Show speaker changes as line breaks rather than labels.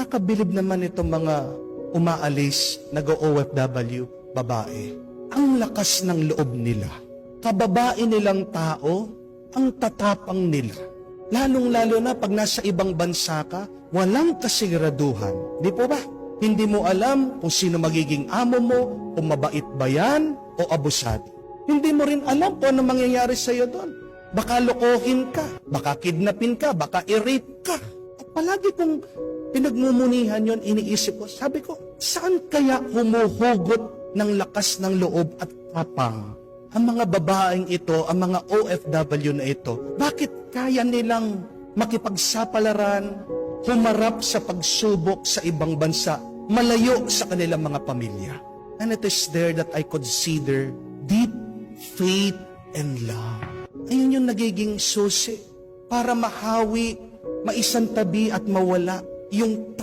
Nakakabilib naman itong mga umaalis, nag-OFW, babae. Ang lakas ng loob nila. Kababae nilang tao, ang tatapang nila. Lalong-lalo na pag nasa ibang bansa ka, walang kasiguraduhan. Di po ba? Hindi mo alam kung sino magiging amo mo, kung mabait ba yan o abusado. Hindi mo rin alam kung ano mangyayari sa'yo doon. Baka lokohin ka, baka kidnapin ka, baka i-rape ka. At palagi kong pinagmumunihan yon, iniisip ko, sabi ko, saan kaya humuhugot ng lakas ng loob at tapang ang mga babaeng ito, ang mga OFW na ito? Bakit kaya nilang makipagsapalaran, humarap sa pagsubok sa ibang bansa, malayo sa kanilang mga pamilya? And it is there that I consider deep faith and love. Ayun yung nagiging susi para mahawi, maisantabi at mawala yung